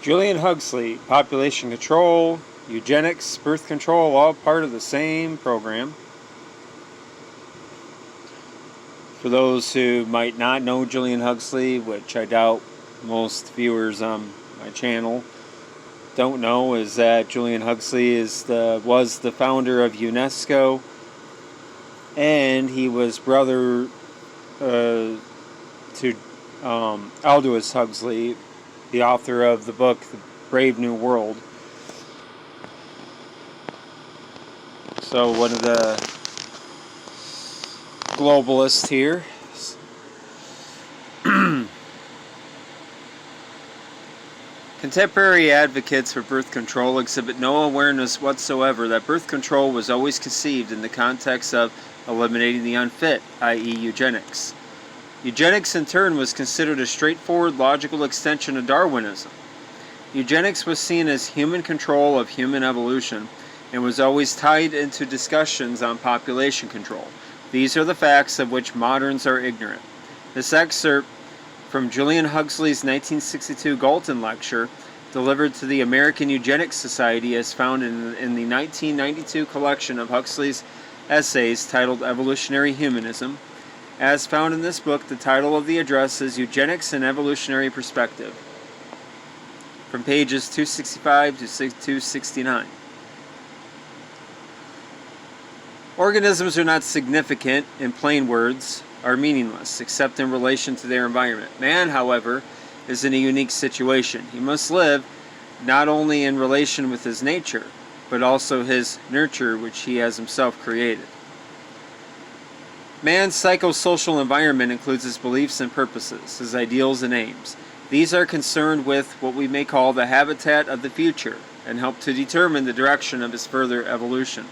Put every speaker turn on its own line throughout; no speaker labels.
Julian Huxley, population control, eugenics, birth control, all part of the same program. For those who might not know Julian Huxley, which I doubt most viewers on my channel don't know, is that Julian Huxley was the founder of UNESCO, and he was brother to Aldous Huxley, the author of the book The Brave New World. So one of the globalists here. Contemporary advocates for birth control exhibit no awareness whatsoever that birth control was always conceived in the context of eliminating the unfit, i.e. eugenics. Eugenics in turn was considered a straightforward logical extension of Darwinism. Eugenics was seen as human control of human evolution and was always tied into discussions on population control. These are the facts of which moderns are ignorant. This excerpt from Julian Huxley's 1962 Galton lecture, delivered to the American Eugenics Society, as found in the 1992 collection of Huxley's essays titled Evolutionary Humanism. As found in this book, the title of the address is Eugenics and Evolutionary Perspective, from pages 265 to 269. Organisms are not significant, in plain words, are meaningless, except in relation to their environment. Man, however, is in a unique situation. He must live not only in relation with his nature, but also his nurture, which he has himself created. Man's psychosocial environment includes his beliefs and purposes, his ideals and aims. These are concerned with what we may call the habitat of the future, and help to determine the direction of his further evolution.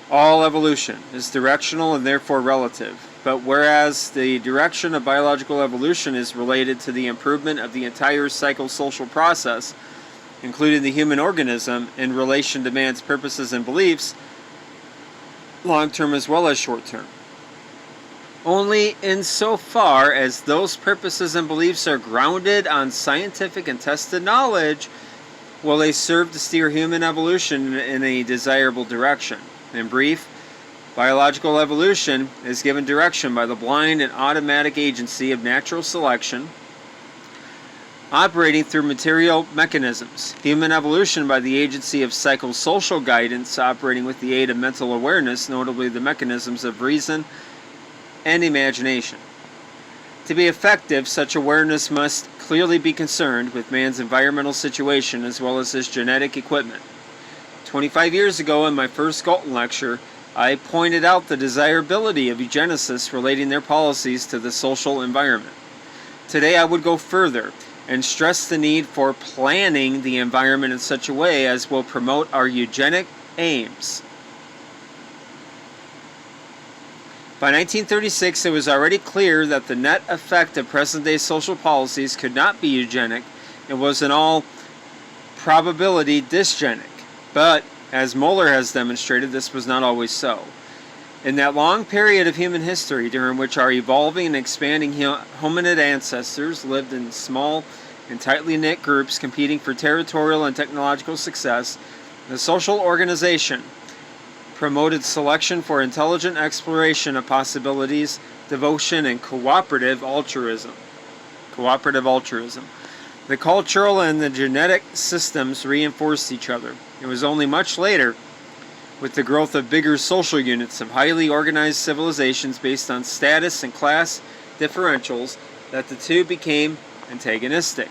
All evolution is directional and therefore relative. But whereas the direction of biological evolution is related to the improvement of the entire psychosocial process, including the human organism, in relation to man's purposes and beliefs, long-term as well as short-term. Only insofar as those purposes and beliefs are grounded on scientific and tested knowledge will they serve to steer human evolution in a desirable direction. In brief, biological evolution is given direction by the blind and automatic agency of natural selection, operating through material mechanisms. Human evolution by the agency of psychosocial guidance, operating with the aid of mental awareness, notably the mechanisms of reason and imagination. To be effective, such awareness must clearly be concerned with man's environmental situation as well as his genetic equipment. 25 years ago, in my first Galton lecture, I pointed out the desirability of eugenicists relating their policies to the social environment. Today I would go further and stress the need for planning the environment in such a way as will promote our eugenic aims. By 1936, it was already clear that the net effect of present-day social policies could not be eugenic and was in all probability dysgenic. But, as Moeller has demonstrated, this was not always so. In that long period of human history during which our evolving and expanding hominid ancestors lived in small and tightly knit groups competing for territorial and technological success, the social organization promoted selection for intelligent exploration of possibilities, devotion, and cooperative altruism. The cultural and the genetic systems reinforced each other. It was only much later, with the growth of bigger social units of highly organized civilizations based on status and class differentials, that the two became antagonistic.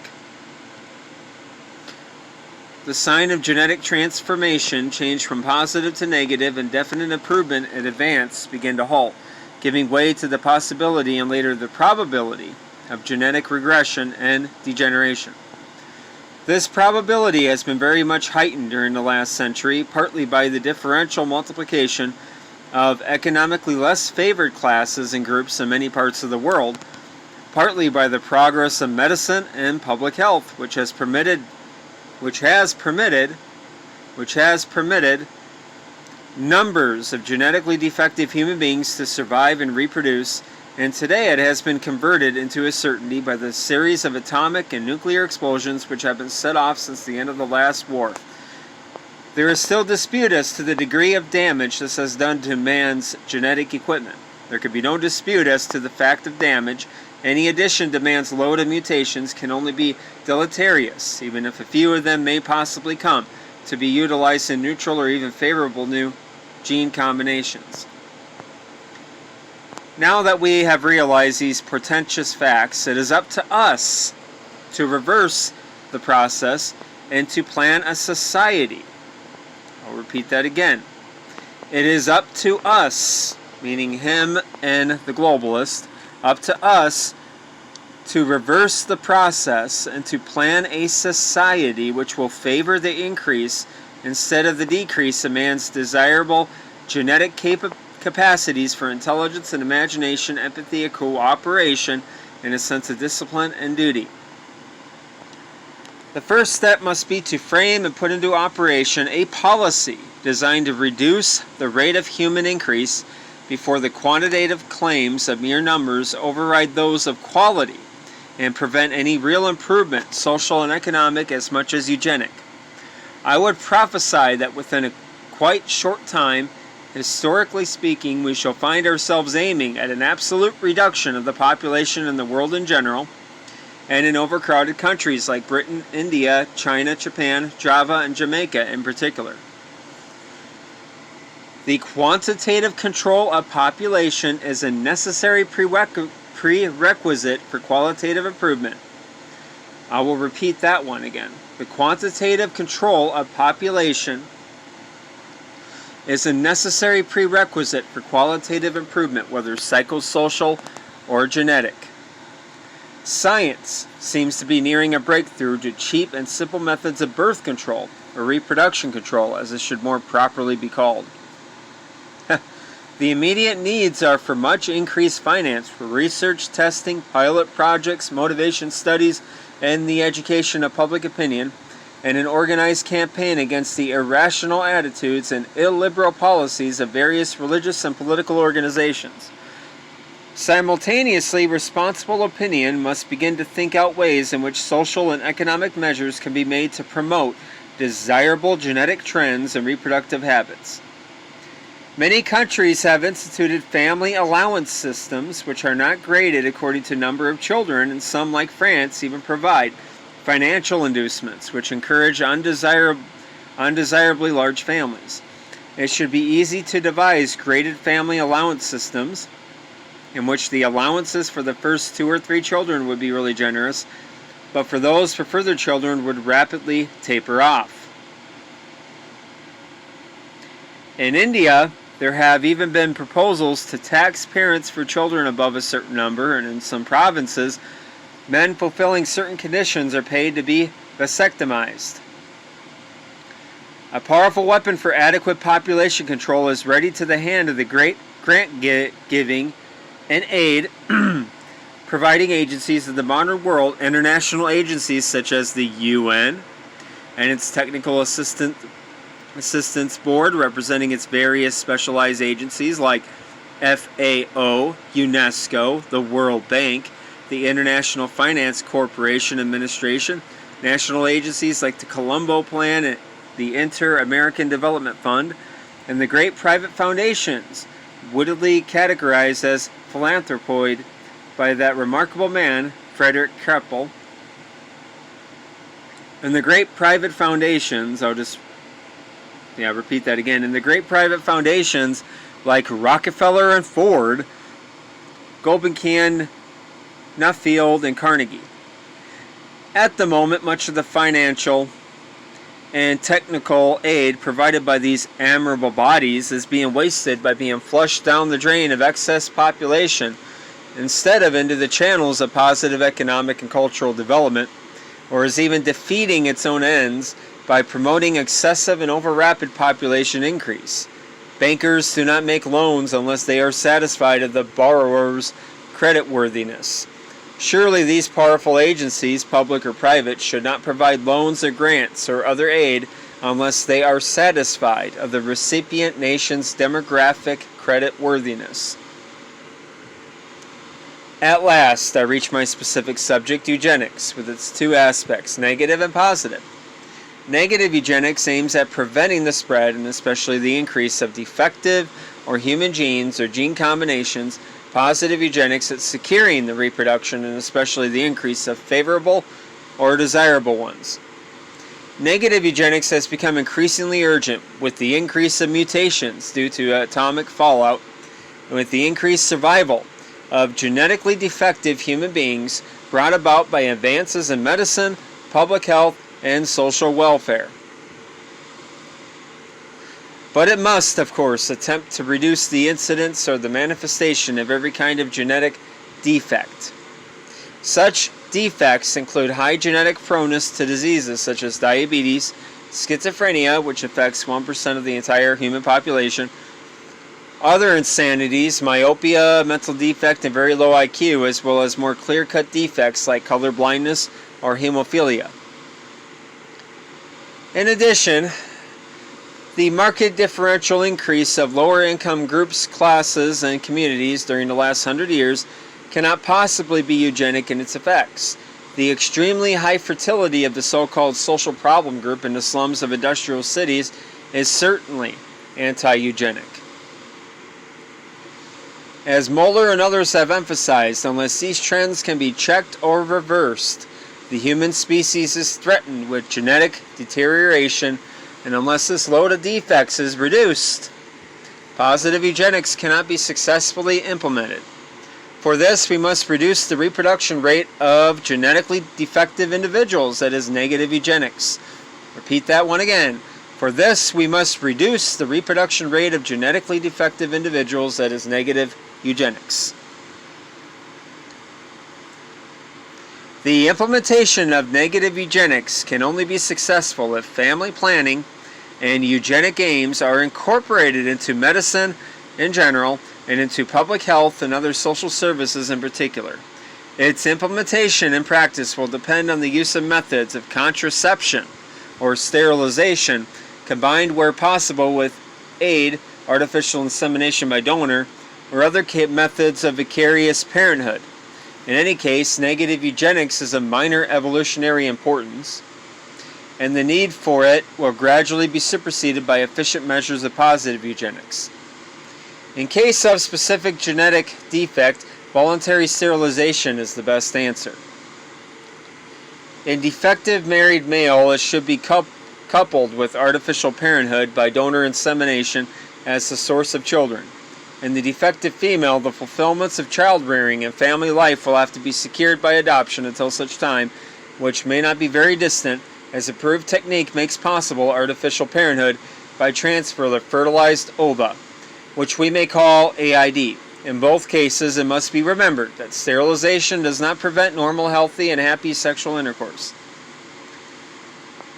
The sign of genetic transformation, change from positive to negative, and definite improvement and advance began to halt, giving way to the possibility and later the probability of genetic regression and degeneration. This probability has been very much heightened during the last century, partly by the differential multiplication of economically less favored classes and groups in many parts of the world, partly by the progress of medicine and public health, which has permitted numbers of genetically defective human beings to survive and reproduce, and today it has been converted into a certainty by the series of atomic and nuclear explosions which have been set off since the end of the last war. There is still dispute as to the degree of damage this has done to man's genetic equipment. There could be no dispute as to the fact of damage. Any addition to man's load of mutations can only be deleterious, even if a few of them may possibly come to be utilized in neutral or even favorable new gene combinations. Now that we have realized these portentous facts, it is up to us to reverse the process and to plan a society. I'll repeat that again. It is up to us, meaning him and the globalist, up to us to reverse the process and to plan a society which will favor the increase instead of the decrease of man's desirable genetic capacities for intelligence and imagination, empathy, and cooperation, and a sense of discipline and duty. The first step must be to frame and put into operation a policy designed to reduce the rate of human increase before the quantitative claims of mere numbers override those of quality and prevent any real improvement, social and economic as much as eugenic. I would prophesy that within a quite short time, historically speaking, we shall find ourselves aiming at an absolute reduction of the population in the world in general, and in overcrowded countries like Britain, India, China, Japan, Java, and Jamaica in particular. The quantitative control of population is a necessary prerequisite for qualitative improvement. I will repeat that one again. The quantitative control of population is a necessary prerequisite for qualitative improvement, whether psychosocial or genetic. Science seems to be nearing a breakthrough to cheap and simple methods of birth control, or reproduction control, as it should more properly be called. The immediate needs are for much increased finance for research, testing, pilot projects, motivation studies, and the education of public opinion, and an organized campaign against the irrational attitudes and illiberal policies of various religious and political organizations. Simultaneously, responsible opinion must begin to think out ways in which social and economic measures can be made to promote desirable genetic trends and reproductive habits. Many countries have instituted family allowance systems which are not graded according to number of children, and some, like France, even provide financial inducements which encourage undesirably large families. It should be easy to devise graded family allowance systems in which the allowances for the first 2 or 3 children would be really generous, but for those for further children would rapidly taper off. In India, there have even been proposals to tax parents for children above a certain number, and in some provinces, men fulfilling certain conditions are paid to be vasectomized. A powerful weapon for adequate population control is ready to the hand of the great grant-giving and aid providing agencies of the modern world, international agencies such as the UN and its Technical Assistance Board, representing its various specialized agencies like FAO, UNESCO, the World Bank, the International Finance Corporation Administration, national agencies like the Colombo Plan and the Inter-American Development Fund, and the great private foundations, wittily categorized as philanthropoid by that remarkable man, Frederick Keppel. And the great private foundations, repeat that again. And the great private foundations like Rockefeller and Ford, Gulbenkian, Nuffield, and Carnegie. At the moment, much of the financial and technical aid provided by these admirable bodies is being wasted by being flushed down the drain of excess population instead of into the channels of positive economic and cultural development, or is even defeating its own ends by promoting excessive and over-rapid population increase. Bankers do not make loans unless they are satisfied of the borrower's creditworthiness. Surely these powerful agencies, public or private, should not provide loans or grants or other aid unless they are satisfied of the recipient nation's demographic creditworthiness. At last, I reach my specific subject, eugenics, with its two aspects, negative and positive. Negative eugenics aims at preventing the spread and especially the increase of defective or human genes or gene combinations. Positive eugenics at securing the reproduction and especially the increase of favorable or desirable ones. Negative eugenics has become increasingly urgent with the increase of mutations due to atomic fallout and with the increased survival of genetically defective human beings brought about by advances in medicine, public health, and social welfare. But it must, of course, attempt to reduce the incidence or the manifestation of every kind of genetic defect. Such defects include high genetic proneness to diseases such as diabetes, schizophrenia, which affects 1% of the entire human population, other insanities, myopia, mental defect, and very low IQ, as well as more clear-cut defects like color blindness or hemophilia. In addition, the marked differential increase of lower income groups, classes, and communities during the last 100 years cannot possibly be eugenic in its effects. The extremely high fertility of the so-called social problem group in the slums of industrial cities is certainly anti-eugenic. As Moeller and others have emphasized, unless these trends can be checked or reversed, the human species is threatened with genetic deterioration, and unless this load of defects is reduced, positive eugenics cannot be successfully implemented. For this, we must reduce the reproduction rate of genetically defective individuals, that is, negative eugenics. Repeat that one again. For this, we must reduce the reproduction rate of genetically defective individuals, that is, negative eugenics. The implementation of negative eugenics can only be successful if family planning and eugenic aims are incorporated into medicine in general and into public health and other social services in particular. Its implementation in practice will depend on the use of methods of contraception or sterilization combined where possible with aid, artificial insemination by donor, or other methods of vicarious parenthood. In any case, negative eugenics is of minor evolutionary importance, and the need for it will gradually be superseded by efficient measures of positive eugenics. In case of specific genetic defect, voluntary sterilization is the best answer. In defective married male, it should be coupled with artificial parenthood by donor insemination as the source of children. In the defective female, the fulfillments of child rearing and family life will have to be secured by adoption until such time, which may not be very distant, as a proved technique makes possible artificial parenthood by transfer of fertilized ova, which we may call AID. In both cases, it must be remembered that sterilization does not prevent normal, healthy, and happy sexual intercourse.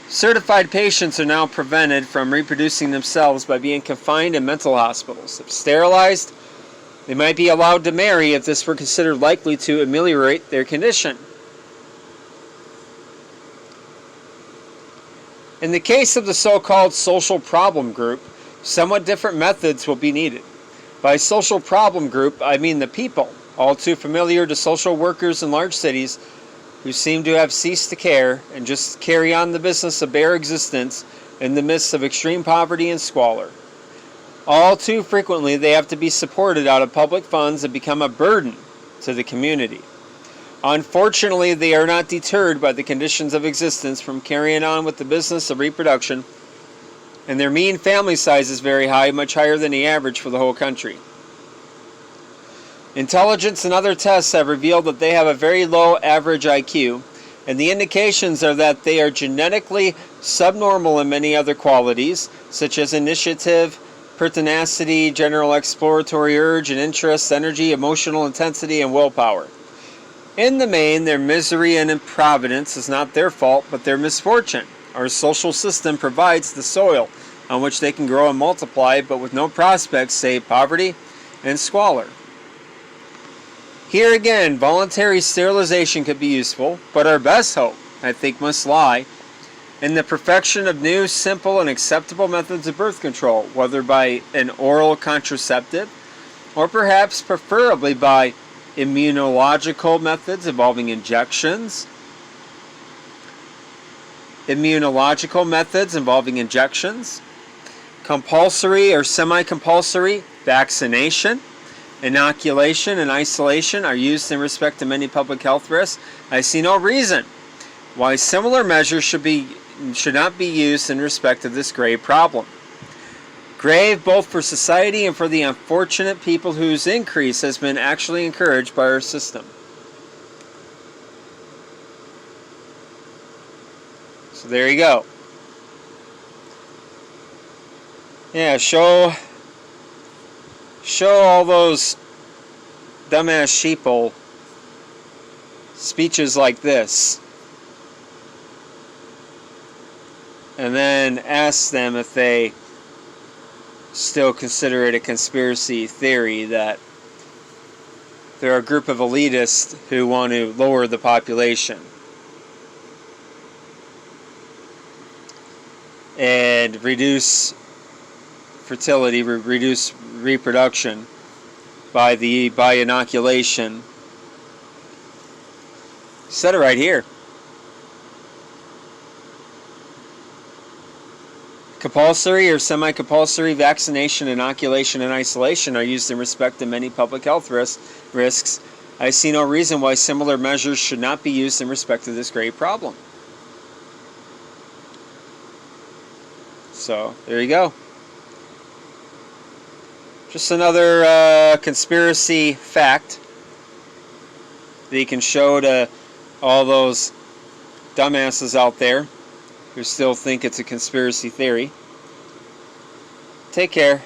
Certified patients are now prevented from reproducing themselves by being confined in mental hospitals. If sterilized, they might be allowed to marry if this were considered likely to ameliorate their condition. In the case of the so-called social problem group, somewhat different methods will be needed. By social problem group, I mean the people, all too familiar to social workers in large cities, who seem to have ceased to care and just carry on the business of bare existence in the midst of extreme poverty and squalor. All too frequently, they have to be supported out of public funds and become a burden to the community. Unfortunately, they are not deterred by the conditions of existence from carrying on with the business of reproduction, and their mean family size is very high, much higher than the average for the whole country. Intelligence and other tests have revealed that they have a very low average IQ, and the indications are that they are genetically subnormal in many other qualities, such as initiative, pertinacity, general exploratory urge and interest, energy, emotional intensity, and willpower. In the main, their misery and improvidence is not their fault, but their misfortune. Our social system provides the soil on which they can grow and multiply, but with no prospects save poverty and squalor. Here again, voluntary sterilization could be useful, but our best hope, I think, must lie in the perfection of new, simple, and acceptable methods of birth control, whether by an oral contraceptive or perhaps preferably by immunological methods involving injections. Immunological methods involving injections. Compulsory or semi-compulsory vaccination, inoculation, and isolation are used in respect to many public health risks. I see no reason why similar measures should not be used in respect of this grave problem. Grave both for society and for the unfortunate people whose increase has been actually encouraged by our system. So there you go. Yeah, show all those dumbass sheeple speeches like this, and then ask them if they still consider it a conspiracy theory that there are a group of elitists who want to lower the population and reduce fertility, reduce reproduction by inoculation. Said it right here. Compulsory or semi-compulsory vaccination, inoculation, and isolation are used in respect to many public health risks. I see no reason why similar measures should not be used in respect to this grave problem. So, there you go. Just another conspiracy fact that you can show to all those dumbasses out there who still think it's a conspiracy theory. Take care.